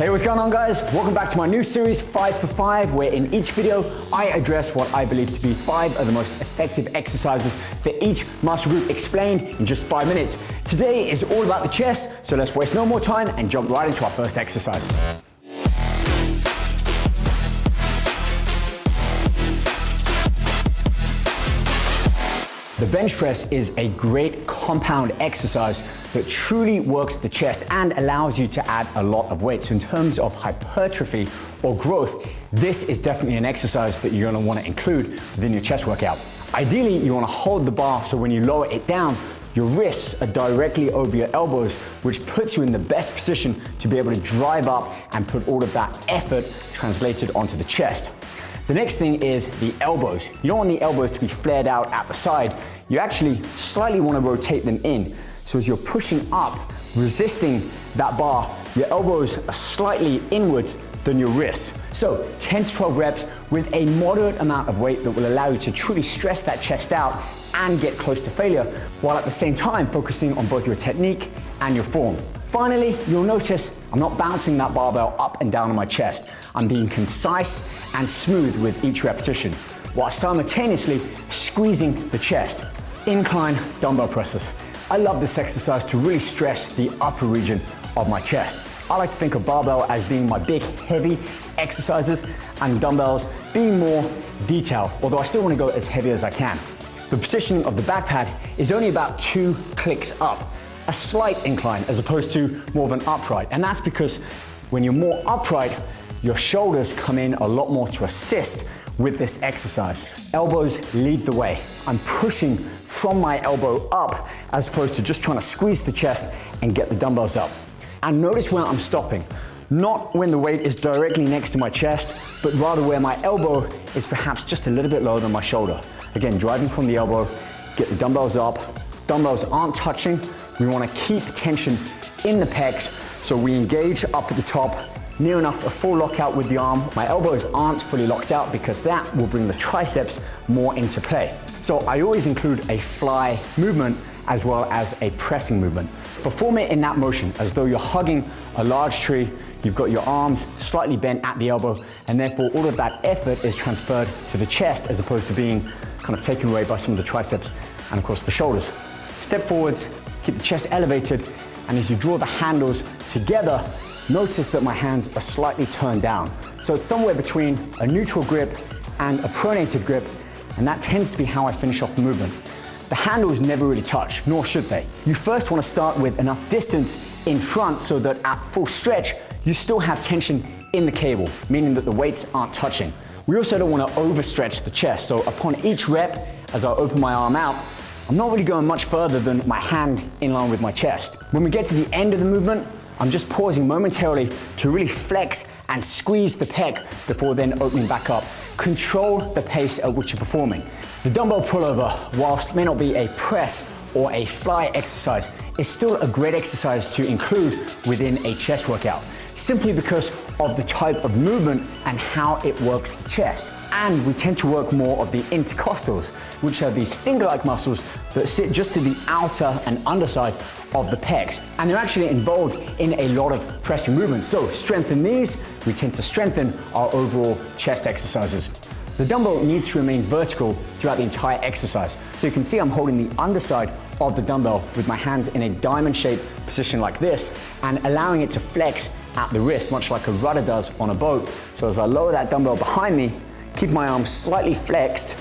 Hey, what's going on, guys? Welcome back to my new series, 5 for 5, where in each video, I address what I believe to be 5 of the most effective exercises for each muscle group explained in just 5 minutes. Today is all about the chest, so let's waste no more time and jump right into our first exercise. The bench press is a great compound exercise that truly works the chest and allows you to add a lot of weight. So in terms of hypertrophy or growth, this is definitely an exercise that you're gonna wanna include within your chest workout. Ideally, you wanna hold the bar so when you lower it down, your wrists are directly over your elbows, which puts you in the best position to be able to drive up and put all of that effort translated onto the chest. The next thing is the elbows. You don't want the elbows to be flared out at the side. You actually slightly want to rotate them in. So as you're pushing up, resisting that bar, your elbows are slightly inwards than your wrists. So 10 to 12 reps with a moderate amount of weight that will allow you to truly stress that chest out and get close to failure, while at the same time focusing on both your technique and your form. Finally, you'll notice I'm not bouncing that barbell up and down on my chest. I'm being concise and smooth with each repetition, while simultaneously squeezing the chest. Incline dumbbell presses. I love this exercise to really stress the upper region of my chest. I like to think of barbell as being my big, heavy exercises and dumbbells being more detailed, although I still want to go as heavy as I can. The positioning of the back pad is only about 2 clicks up, a slight incline as opposed to more of an upright. And that's because when you're more upright, your shoulders come in a lot more to assist with this exercise. Elbows lead the way. I'm pushing from my elbow up as opposed to just trying to squeeze the chest and get the dumbbells up. And notice where I'm stopping. Not when the weight is directly next to my chest, but rather where my elbow is perhaps just a little bit lower than my shoulder. Again, driving from the elbow, get the dumbbells up. Dumbbells aren't touching. We want to keep tension in the pecs, so we engage up at the top, near enough a full lockout with the arm. My elbows aren't fully locked out because that will bring the triceps more into play. So I always include a fly movement as well as a pressing movement. Perform it in that motion as though you're hugging a large tree. You've got your arms slightly bent at the elbow, and therefore all of that effort is transferred to the chest as opposed to being kind of taken away by some of the triceps and of course the shoulders. Step forwards, keep the chest elevated, and as you draw the handles together, notice that my hands are slightly turned down. So it's somewhere between a neutral grip and a pronated grip, and that tends to be how I finish off the movement. The handles never really touch, nor should they. You first want to start with enough distance in front so that at full stretch, you still have tension in the cable, meaning that the weights aren't touching. We also don't want to overstretch the chest, so upon each rep, as I open my arm out, I'm not really going much further than my hand in line with my chest. When we get to the end of the movement, I'm just pausing momentarily to really flex and squeeze the pec before then opening back up. Control the pace at which you're performing. The dumbbell pullover, whilst may not be a press or a fly exercise, is still a great exercise to include within a chest workout, simply because of the type of movement and how it works the chest. And we tend to work more of the intercostals, which are these finger-like muscles that sit just to the outer and underside of the pecs. And they're actually involved in a lot of pressing movements. So strengthen these, we tend to strengthen our overall chest exercises. The dumbbell needs to remain vertical throughout the entire exercise. So you can see I'm holding the underside of the dumbbell with my hands in a diamond-shaped position like this and allowing it to flex at the wrist, much like a rudder does on a boat. So as I lower that dumbbell behind me, keep my arms slightly flexed,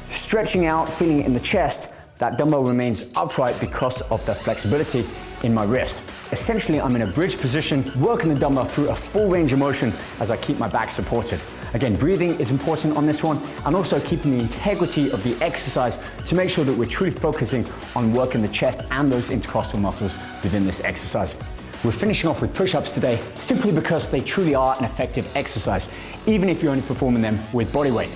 stretching out, feeling it in the chest, that dumbbell remains upright because of the flexibility in my wrist. Essentially, I'm in a bridge position, working the dumbbell through a full range of motion as I keep my back supported. Again, breathing is important on this one, and also keeping the integrity of the exercise to make sure that we're truly focusing on working the chest and those intercostal muscles within this exercise. We're finishing off with push-ups today simply because they truly are an effective exercise, even if you're only performing them with body weight.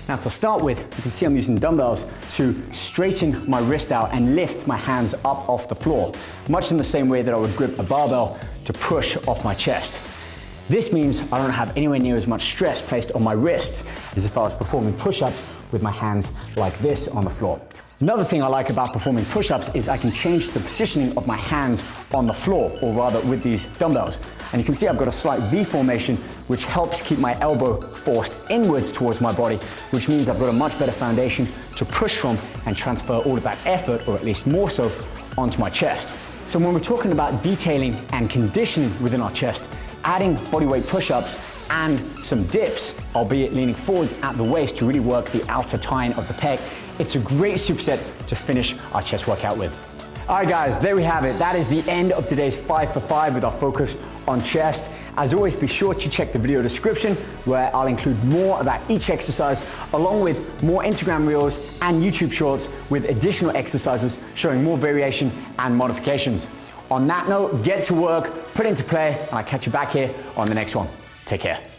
Now to start with, you can see I'm using dumbbells to straighten my wrist out and lift my hands up off the floor, much in the same way that I would grip a barbell to push off my chest. This means I don't have anywhere near as much stress placed on my wrists as if I was performing push-ups with my hands like this on the floor. Another thing I like about performing push-ups is I can change the positioning of my hands on the floor, or rather with these dumbbells. And you can see I've got a slight V formation, which helps keep my elbow forced inwards towards my body, which means I've got a much better foundation to push from and transfer all of that effort, or at least more so, onto my chest. So when we're talking about detailing and conditioning within our chest, adding bodyweight push-ups and some dips, albeit leaning forwards at the waist to really work the outer tying of the pec, it's a great superset to finish our chest workout with. All right guys, there we have it. That is the end of today's 5 for 5 with our focus on chest. As always, be sure to check the video description where I'll include more about each exercise, along with more Instagram reels and YouTube shorts with additional exercises showing more variation and modifications. On that note, get to work, put it into play, and I'll catch you back here on the next one. Take care.